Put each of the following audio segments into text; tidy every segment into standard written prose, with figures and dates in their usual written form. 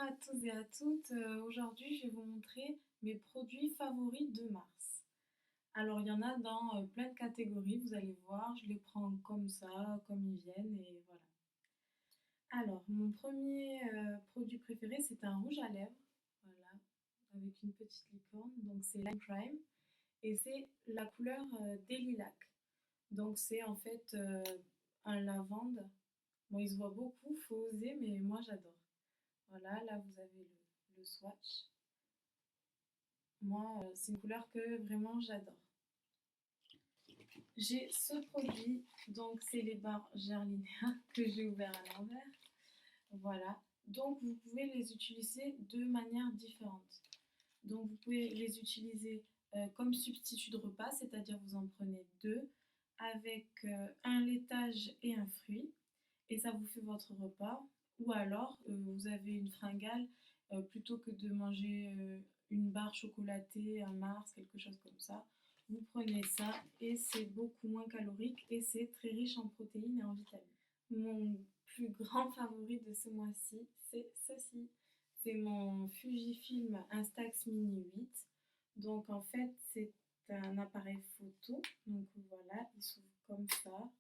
à tous et à toutes. Aujourd'hui, je vais vous montrer mes produits favoris de mars. Alors, il y en a dans plein de catégories, vous allez voir. Je les prends comme ça, comme ils viennent, et voilà. Alors, mon premier produit préféré, c'est un rouge à lèvres, voilà, avec une petite licorne. Donc, c'est Lime Crime, et c'est la couleur des lilacs. Donc, c'est en fait un lavande. Bon, il se voit beaucoup, faut oser, mais moi j'adore. Voilà, là vous avez le swatch. Moi, c'est une couleur que vraiment j'adore. J'ai ce produit, donc c'est les barres Gerlinia que j'ai ouvert à l'envers. Voilà, donc vous pouvez les utiliser de manière différente. Donc vous pouvez les utiliser comme substitut de repas, c'est-à-dire vous en prenez deux avec un laitage et un fruit, et ça vous fait votre repas. Ou alors vous avez une fringale, plutôt que de manger une barre chocolatée, un Mars, quelque chose comme ça. Vous prenez ça et c'est beaucoup moins calorique et c'est très riche en protéines et en vitamines. Mon plus grand favori de ce mois-ci, c'est ceci. C'est mon Fujifilm Instax Mini 8. Donc en fait, c'est un appareil photo. Donc voilà, il s'ouvre comme ça.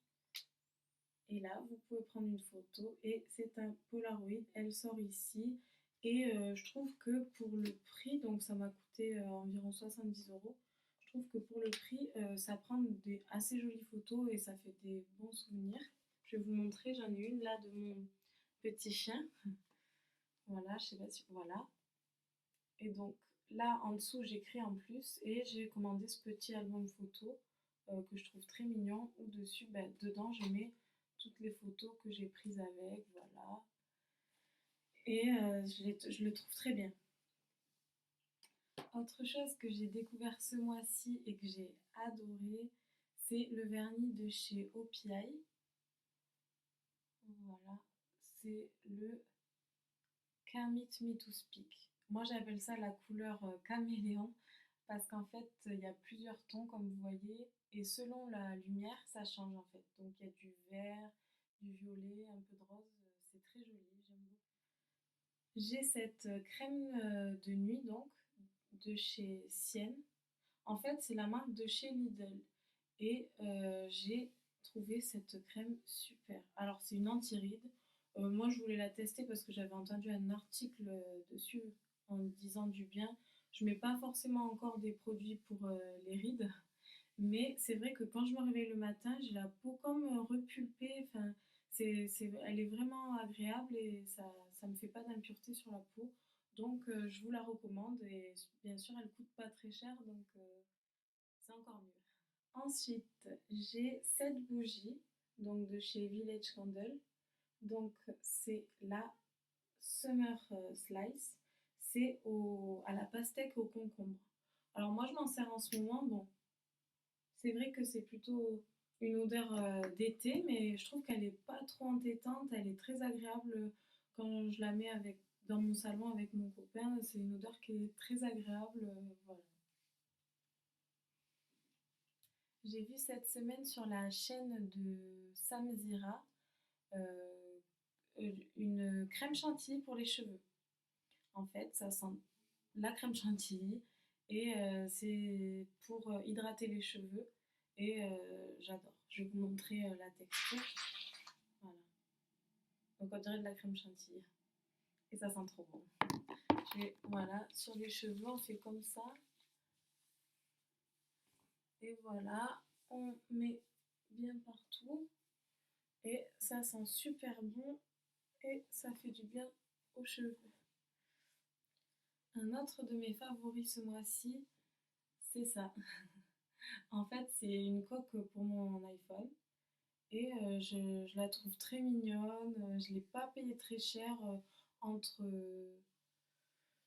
Et là, vous pouvez prendre une photo et c'est un Polaroid. Elle sort ici. Et je trouve que pour le prix, donc ça m'a coûté environ 70 €, je trouve que pour le prix, ça prend des assez jolies photos et ça fait des bons souvenirs. Je vais vous montrer, j'en ai une là de mon petit chien. Voilà, je sais pas si... Voilà. Et donc là, en dessous, j'écris en plus et j'ai commandé ce petit album photo que je trouve très mignon. Où dessus, ben, dedans, je mets toutes les photos que j'ai prises avec, voilà. Et je le trouve très bien. Autre chose que j'ai découvert ce mois-ci et que j'ai adoré, c'est le vernis de chez OPI. Voilà, c'est le Permit Me to Speak. Moi j'appelle ça la couleur caméléon parce qu'en fait il y a plusieurs tons comme vous voyez et selon la lumière ça change en fait. Donc il y a du vert, du violet, un peu de rose, c'est très joli, j'aime beaucoup. J'ai cette crème de nuit donc de chez Sienne. En fait c'est la marque de chez Lidl et j'ai trouvé cette crème super. Alors c'est une anti-rides. Moi je voulais la tester parce que j'avais entendu un article dessus en disant du bien. Je mets pas forcément encore des produits pour les rides, mais c'est vrai que quand je me réveille le matin, j'ai la peau comme repulpée. Enfin, elle est vraiment agréable et ça me fait pas d'impureté sur la peau. Donc je vous la recommande et bien sûr elle coûte pas très cher donc c'est encore mieux. Ensuite, j'ai cette bougie donc de chez Village Candle. Donc c'est la Summer Slice. C'est à la pastèque au concombre. Alors moi je m'en sers en ce moment. Bon, c'est vrai que c'est plutôt une odeur d'été, mais je trouve qu'elle n'est pas trop entêtante. Elle est très agréable quand je la mets dans mon salon avec mon copain. C'est une odeur qui est très agréable. Voilà. J'ai vu cette semaine sur la chaîne de Samzira euh, une crème chantilly pour les cheveux. En fait, ça sent la crème chantilly et c'est pour hydrater les cheveux et j'adore. Je vais vous montrer la texture. Voilà. Donc on dirait de la crème chantilly et ça sent trop bon. Voilà, sur les cheveux, on fait comme ça et voilà, on met bien partout et ça sent super bon et ça fait du bien aux cheveux. Un autre de mes favoris ce mois-ci, c'est ça. En fait, c'est une coque pour mon iPhone et je la trouve très mignonne. Je ne l'ai pas payée très cher, entre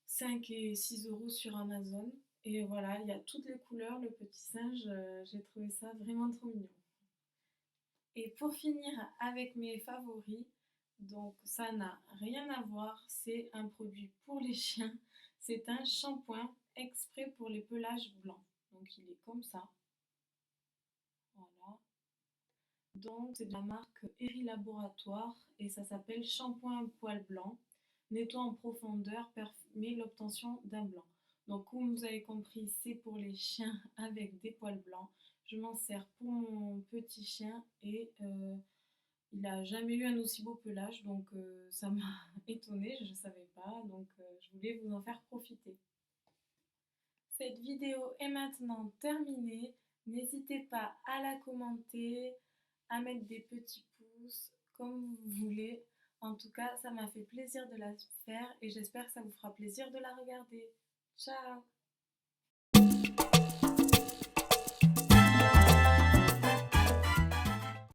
5 et 6 € sur Amazon. Et voilà, il y a toutes les couleurs, le petit singe, j'ai trouvé ça vraiment trop mignon. Et pour finir avec mes favoris, donc ça n'a rien à voir, c'est un produit pour les chiens. C'est un shampoing exprès pour les pelages blancs. Donc il est comme ça. Voilà. Donc c'est de la marque Eri Laboratoire et ça s'appelle Shampoing poil blanc. nettoie en profondeur, permet l'obtention d'un blanc. Donc comme vous avez compris, c'est pour les chiens avec des poils blancs. Je m'en sers pour mon petit chien et il n'a jamais eu un aussi beau pelage, donc ça m'a étonnée, je ne savais pas, donc je voulais vous en faire profiter. Cette vidéo est maintenant terminée. N'hésitez pas à la commenter, à mettre des petits pouces, comme vous voulez. En tout cas, ça m'a fait plaisir de la faire et j'espère que ça vous fera plaisir de la regarder. Ciao!